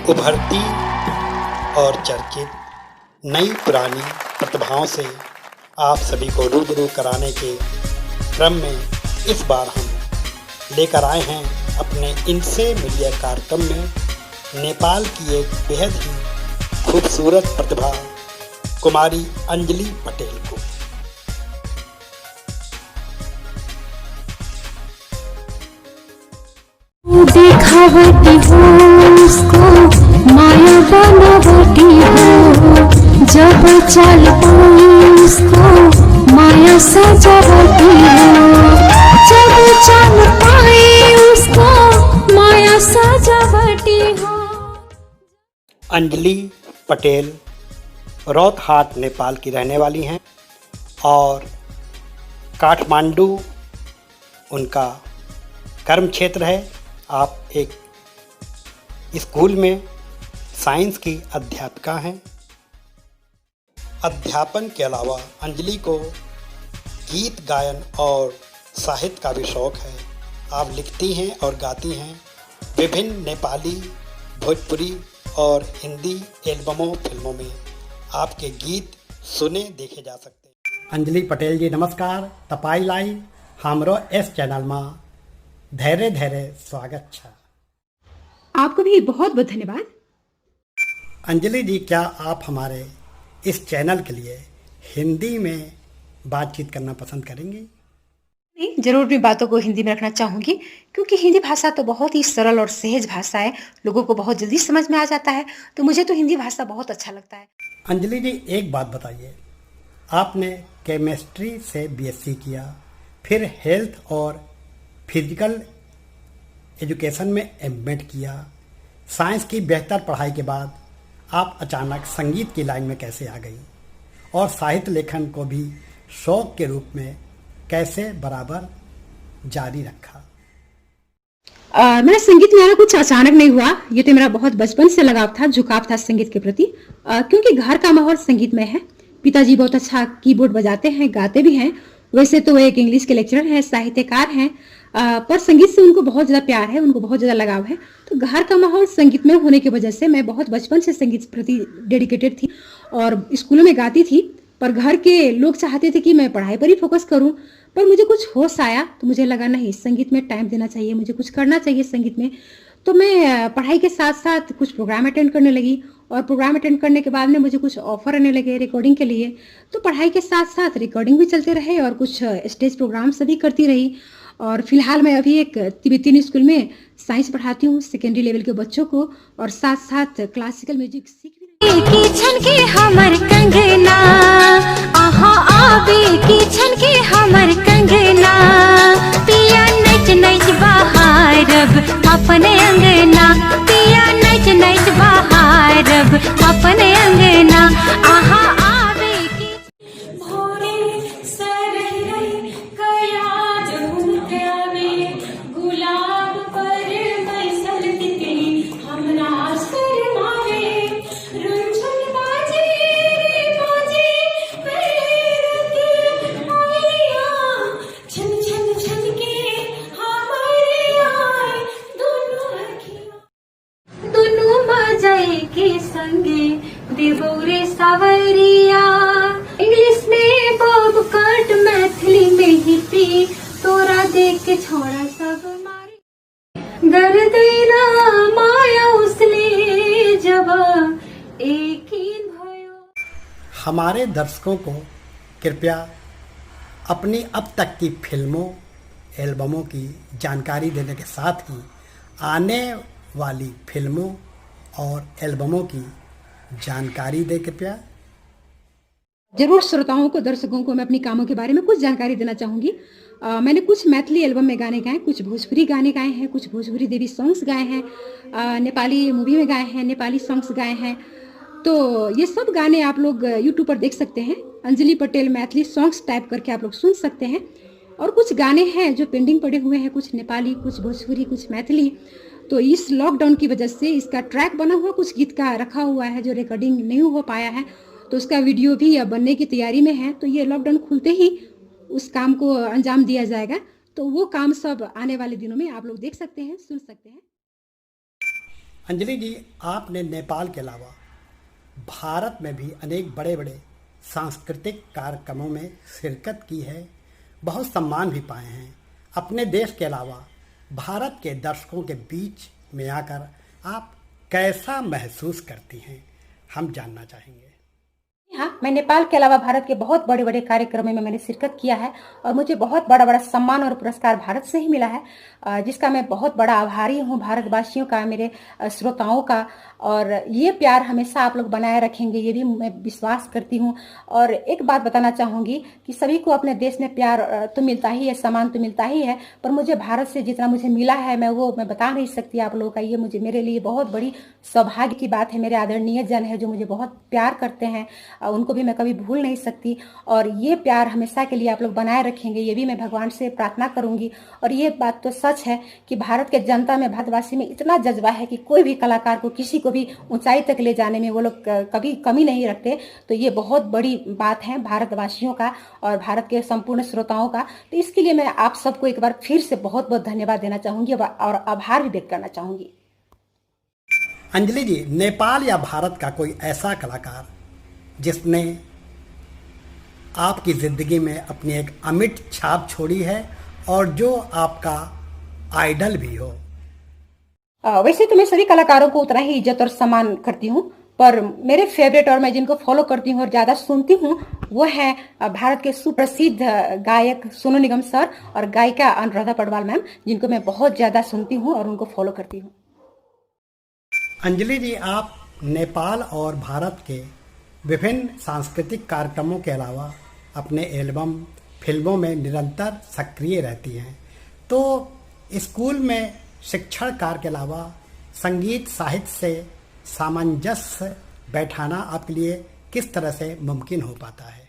उभरती और चर्चित नई पुरानी प्रतिभाओं से आप सभी को रूबरू कराने के क्रम में इस बार हम लेकर आए हैं अपने इनसे मिलिए कार्यक्रम में नेपाल की एक बेहद ही खूबसूरत प्रतिभा कुमारी अंजलि पटेल को। दिखावटी हो उसको माया बनावटी हो, जब चल उसको माया सजावटी हो, जब चल पाए उसको माया सजावटी हो। अंजलि पटेल रौतहाट नेपाल की रहने वाली हैं और काठमांडू उनका कर्म क्षेत्र है। आप एक स्कूल में साइंस की अध्यापिका हैं। अध्यापन के अलावा अंजलि को गीत गायन और साहित्य का भी शौक़ है। आप लिखती हैं और गाती हैं। विभिन्न नेपाली, भोजपुरी और हिंदी एल्बमों फिल्मों में आपके गीत सुने देखे जा सकते हैं। अंजलि पटेल जी नमस्कार। तपाईलाई हाम्रो एस चैनल में धैर्य धैर्य स्वागत है। आपको भी बहुत बहुत धन्यवाद। अंजलि जी, क्या आप हमारे इस चैनल के लिए हिंदी में बातचीत करना पसंद करेंगी? नहीं, जरूर मैं बातों को हिंदी में रखना चाहूँगी, क्योंकि हिंदी भाषा तो बहुत ही सरल और सहज भाषा है, लोगों को बहुत जल्दी समझ में आ जाता है, तो मुझे तो हिंदी भाषा बहुत अच्छा लगता है। अंजलि जी, एक बात बताइए, आपने केमिस्ट्री से बीएससी किया, फिर हेल्थ और फिजिकल एजुकेशन में एमएड किया। साइंस की बेहतर पढ़ाई के बाद आप अचानक संगीत की लाइन में कैसे आ गई और साहित्य लेखन को भी शौक के रूप में कैसे बराबर जारी रखा? मेरा संगीत में आना कुछ अचानक नहीं हुआ। ये तो मेरा बहुत बचपन से लगाव था, झुकाव था संगीत के प्रति, क्योंकि घर का माहौल संगीतमय है। पिताजी बहुत अच्छा कीबोर्ड बजाते हैं, गाते भी हैं। वैसे तो एक इंग्लिश के लेक्चरर हैं, साहित्यकार हैं, पर संगीत से उनको बहुत ज़्यादा प्यार है, उनको बहुत ज़्यादा लगाव है। तो घर का माहौल संगीतमय होने की वजह से मैं बहुत बचपन से संगीत प्रति डेडिकेटेड थी और स्कूलों में गाती थी। पर घर के लोग चाहते थे कि मैं पढ़ाई पर ही फोकस करूं, पर मुझे कुछ होश आया तो मुझे लगा नहीं, संगीत में टाइम देना चाहिए, मुझे कुछ करना चाहिए संगीत में। तो मैं पढ़ाई के साथ साथ कुछ प्रोग्राम अटेंड करने लगी और प्रोग्राम अटेंड करने के बाद में मुझे कुछ ऑफर आने लगे रिकॉर्डिंग के लिए। तो पढ़ाई के साथ साथ रिकॉर्डिंग भी चलते रहे और कुछ स्टेज प्रोग्राम्स भी करती रही। और फिलहाल मैं अभी एक तिब्बतीन स्कूल में साइंस पढ़ाती हूँ सेकेंडरी लेवल के बच्चों को, और साथ साथ क्लासिकल म्यूजिक सीख भी रही हूँ। हमर कंगना आहा आबे की छन के हमर कंगना, पिया नच नच बहारब अपने अंगना, पिया नच नच बहारब अपने अंगना, आहा आबे की भोरे सरहई कया जमुन प्यावे, गुलाब पर बैसल तितली हमरा सर मारे, रुंझुन बाजे रे बाजे पैर के आइया, छन छन छन के हमारे आए दोनों अखियां, दोनों बजाए के संगे देवोरे सावरिया। इंग्लिश में बॉब कट, मैथिली में हिप्पी, तोरा देख के छोड़ा सब मारे, गर्देना माया उसने जब एक ही भयो। हमारे दर्शकों को कृपया अपनी अब तक की फिल्मों एल्बमों की जानकारी देने के साथ ही आने वाली फिल्मों और एल्बमों की जानकारी दें कृपया। जरूर श्रोताओं को, दर्शकों को मैं अपनी कामों के बारे में कुछ जानकारी देना चाहूँगी। मैंने कुछ मैथिली एल्बम में गाने गाए, कुछ भोजपुरी गाने गाए हैं, कुछ भोजपुरी देवी सॉन्ग्स गाए हैं, नेपाली मूवी में गाए हैं, नेपाली सॉन्ग्स गाए हैं। तो ये सब गाने आप लोग यूट्यूब पर देख सकते हैं, अंजलि पटेल मैथिली सॉन्ग्स टाइप करके आप लोग सुन सकते हैं। और कुछ गाने हैं जो पेंडिंग पड़े हुए हैं, कुछ नेपाली, कुछ भोजपुरी, कुछ मैथिली। तो इस लॉकडाउन की वजह से इसका ट्रैक बना हुआ, कुछ गीत का रखा हुआ है जो रिकॉर्डिंग नहीं हो पाया है, तो उसका वीडियो भी अब बनने की तैयारी में है। तो ये लॉकडाउन खुलते ही उस काम को अंजाम दिया जाएगा। तो वो काम सब आने वाले दिनों में आप लोग देख सकते हैं, सुन सकते हैं। अंजलि जी, आपने नेपाल के अलावा भारत में भी अनेक बड़े बड़े सांस्कृतिक कार्यक्रमों में शिरकत की है, बहुत सम्मान भी पाए हैं। अपने देश के अलावा भारत के दर्शकों के बीच में आकर आप कैसा महसूस करती हैं, हम जानना चाहेंगे। हाँ, मैं नेपाल के अलावा भारत के बहुत बड़े बड़े कार्यक्रमों में मैंने शिरकत किया है और मुझे बहुत बड़ा बड़ा सम्मान और पुरस्कार भारत से ही मिला है, जिसका मैं बहुत बड़ा आभारी हूँ भारतवासियों का, मेरे श्रोताओं का। और ये प्यार हमेशा आप लोग बनाए रखेंगे, ये भी मैं विश्वास करती हूँ। और एक बात बताना चाहूँगी कि सभी को अपने देश में प्यार तो मिलता ही है, सम्मान तो मिलता ही है, पर मुझे भारत से जितना मुझे मिला है मैं बता नहीं सकती आप लोगों का। ये मेरे लिए बहुत बड़ी सौभाग्य की बात है। मेरे आदरणीय जन है जो मुझे बहुत प्यार करते हैं, उनको भी मैं कभी भूल नहीं सकती। और ये प्यार हमेशा के लिए आप लोग बनाए रखेंगे, ये भी मैं भगवान से प्रार्थना करूंगी। और ये बात तो सच है कि भारत के जनता में, भारतवासी में इतना जज्बा है कि कोई भी कलाकार को, किसी को भी ऊंचाई तक ले जाने में वो लोग कभी कमी नहीं रखते। तो ये बहुत बड़ी बात है भारतवासियों का और भारत के संपूर्ण श्रोताओं का। तो इसके लिए मैं आप सबको एक बार फिर से बहुत बहुत धन्यवाद देना चाहूंगी और आभार भी व्यक्त करना चाहूंगी। अंजलि जी, नेपाल या भारत का कोई ऐसा कलाकार जिसने आपकी ज़िंदगी में अपनी एक अमिट छाप छोड़ी है और जो आपका आइडल भी हो? वैसे तो मैं सभी कलाकारों को उतना ही इज्जत और सम्मान करती हूँ, पर मेरे फेवरेट और मैं जिनको फॉलो करती हूँ और ज़्यादा सुनती हूँ वो है भारत के सुप्रसिद्ध गायक सोनू निगम सर और गायिका अनुराधा पौडवाल मैम, जिनको मैं बहुत ज़्यादा सुनती हूँ और उनको फॉलो करती हूँ। अंजलि जी, आप नेपाल और भारत के विभिन्न सांस्कृतिक कार्यक्रमों के अलावा अपने एल्बम, फिल्मों में निरंतर सक्रिय रहती हैं। तो स्कूल में शिक्षण कार्य के अलावा संगीत साहित्य से सामंजस्य बैठाना आपके लिए किस तरह से मुमकिन हो पाता है?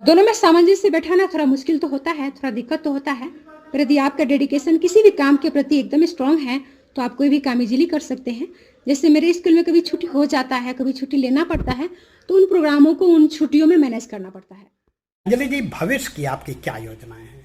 दोनों में सामंजस्य बैठाना थोड़ा मुश्किल तो होता है, थोड़ा दिक्कत तो होता है, पर यदि आपका डेडिकेशन किसी भी काम के प्रति एकदम स्ट्रांग है तो आप कोई भी काम इजीली कर सकते हैं। जैसे मेरे स्कूल में कभी छुट्टी हो जाता है, कभी छुट्टी लेना पड़ता है, तो उन प्रोग्रामों को उन छुट्टियों में मैनेज करना पड़ता है। अंजलि जी, भविष्य की आपकी क्या योजनाएं हैं?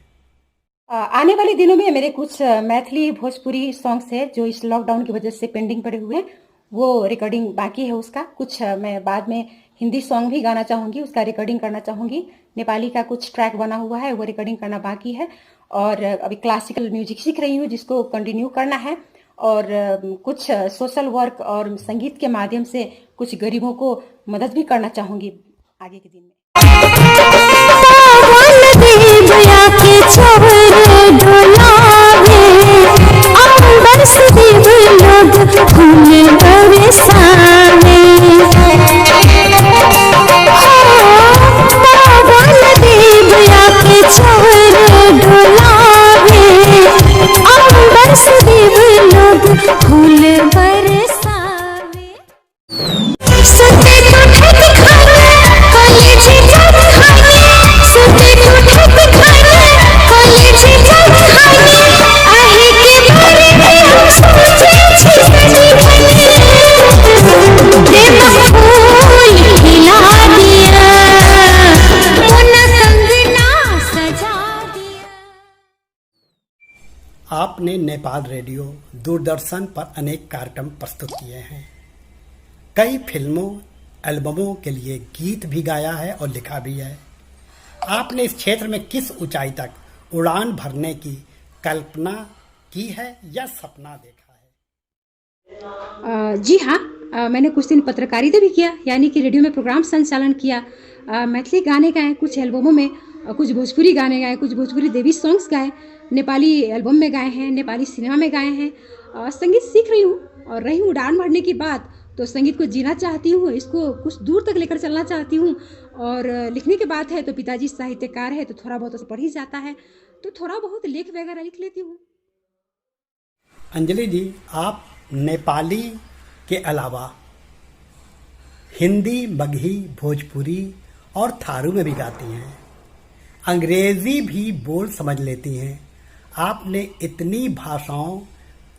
आने वाले दिनों में मेरे कुछ मैथिली भोजपुरी सॉन्ग्स है जो इस लॉकडाउन की वजह से पेंडिंग पड़े हुए हैं, वो रिकॉर्डिंग बाकी है उसका। कुछ मैं बाद में हिंदी सॉन्ग भी गाना चाहूँगी, उसका रिकॉर्डिंग करना चाहूँगी। नेपाली का कुछ ट्रैक बना हुआ है, वो रिकॉर्डिंग करना बाकी है। और अभी क्लासिकल म्यूजिक सीख रही हूँ जिसको कंटिन्यू करना है। और कुछ सोशल वर्क और संगीत के माध्यम से कुछ गरीबों को मदद भी करना चाहूँगी आगे के दिन में। आपने नेपाल रेडियो, दूरदर्शन पर अनेक कार्यक्रम प्रस्तुत किए हैं। कई फिल्मों, एल्बमों के लिए गीत भी गाया है और लिखा भी है। आपने इस क्षेत्र में किस ऊंचाई तक उड़ान भरने की कल्पना की है या सपना देखा है? जी हाँ, मैंने कुछ दिन पत्रकारिता भी किया, यानी कि रेडियो में प्रोग्राम संचालन किया। मैथिली गाने गाए कुछ एल्बमों में, कुछ भोजपुरी गाने गाए, कुछ भोजपुरी देवी सॉन्ग्स गाए, नेपाली एल्बम में गाए हैं, नेपाली सिनेमा में गाए हैं। संगीत सीख रही हूँ और रही हूँ उड़ान भरने की बात, तो संगीत को जीना चाहती हूँ, इसको कुछ दूर तक लेकर चलना चाहती हूँ। और लिखने की बात है तो पिताजी साहित्यकार है तो थोड़ा बहुत पढ़ ही जाता है, तो थोड़ा बहुत लेख वगैरह लिख लेती हूँ। अंजलि जी, आप नेपाली के अलावा हिंदी, मगही, भोजपुरी और थारू में भी गाती हैं, अंग्रेजी भी बोल समझ लेती हैं। आपने इतनी भाषाओं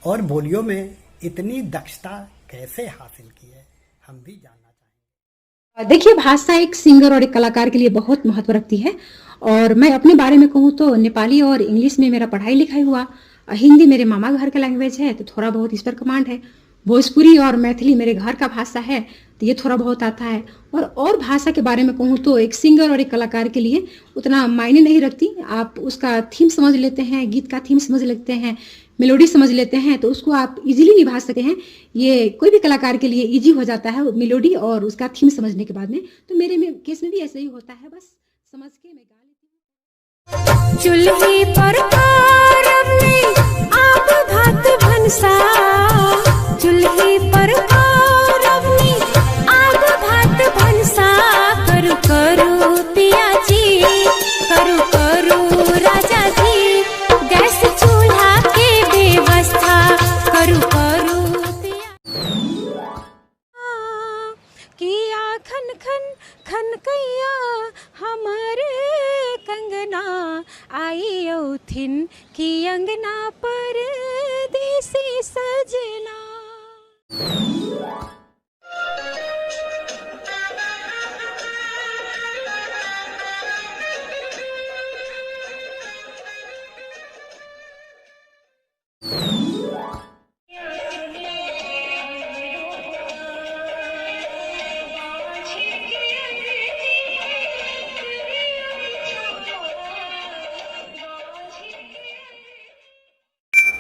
और बोलियों में इतनी दक्षता कैसे हासिल की है, हम भी जानना चाहेंगे। देखिए, भाषा एक सिंगर और एक कलाकार के लिए बहुत महत्व रखती है। और मैं अपने बारे में कहूँ तो नेपाली और इंग्लिश में मेरा पढ़ाई लिखाई हुआ, हिंदी मेरे मामा घर का लैंग्वेज है तो थोड़ा बहुत इस पर कमांड है। भोजपुरी और मैथिली मेरे घर का भाषा है, तो ये थोड़ा बहुत आता है। और भाषा के बारे में कहूँ तो एक सिंगर और एक कलाकार के लिए उतना मायने नहीं रखती। आप उसका थीम समझ लेते हैं, गीत का थीम समझ लेते हैं, मेलोडी समझ लेते हैं, तो उसको आप इजीली निभा सके हैं। ये कोई भी कलाकार के लिए इजी हो जाता है मेलोडी और उसका थीम समझने के बाद में। तो मेरे में केस में भी ऐसे ही होता है, बस समझ के मैं गा लेती हूँ। चूल्हे पर कारब में आग भात भनसा, चूल्हे पर कारब में आग भात भनसा, करू करू पिया जी, करू करू राजा जी, गैस चूल्हा के व्यवस्था, करू करू पिया। किया खन खन खन कैया हमारे कंगना, आई औथिन की अंगना पर देसी सजना।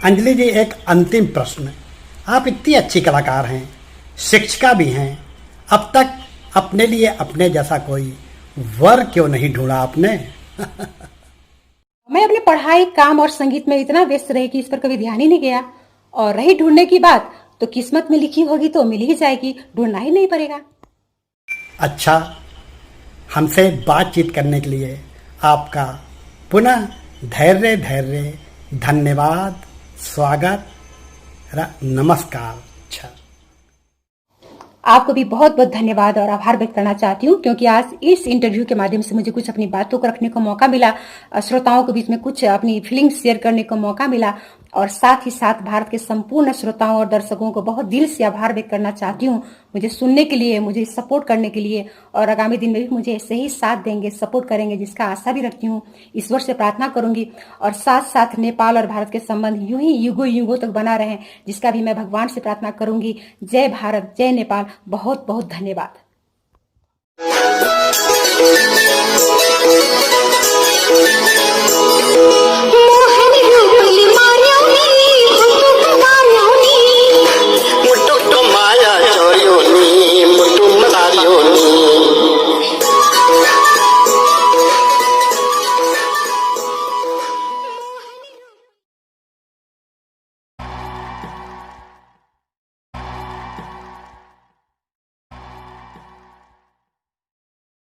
अंजलि जी, एक अंतिम प्रश्न। आप इतनी अच्छी कलाकार हैं, शिक्षिका भी हैं, अब तक अपने लिए अपने जैसा कोई वर क्यों नहीं ढूंढा आपने? मैं अपनी पढ़ाई, काम और संगीत में इतना व्यस्त रही कि इस पर कभी ध्यान ही नहीं गया। और रही ढूंढने की बात, तो किस्मत में लिखी होगी तो मिल ही जाएगी, ढूंढना ही नहीं पड़ेगा। अच्छा, हमसे बातचीत करने के लिए आपका पुनः धैर्य धन्यवाद, स्वागत, नमस्कार। अच्छा, आपको भी बहुत बहुत धन्यवाद और आभार व्यक्त करना चाहती हूँ, क्योंकि आज इस इंटरव्यू के माध्यम से मुझे कुछ अपनी बातों को रखने को मौका मिला, श्रोताओं के बीच में कुछ अपनी फीलिंग्स शेयर करने को मौका मिला, और साथ ही साथ भारत के संपूर्ण श्रोताओं और दर्शकों को बहुत दिल से आभार व्यक्त करना चाहती हूँ, मुझे सुनने के लिए, मुझे सपोर्ट करने के लिए, और आगामी दिन में भी मुझे ऐसे ही साथ देंगे, सपोर्ट करेंगे, जिसका आशा भी रखती हूँ। ईश्वर से प्रार्थना करूंगी और साथ साथ नेपाल और भारत के संबंध यूं ही युगों युगों तक बना रहे, जिसका भी मैं भगवान से प्रार्थना करूंगी। जय भारत, जय नेपाल, बहुत बहुत धन्यवाद।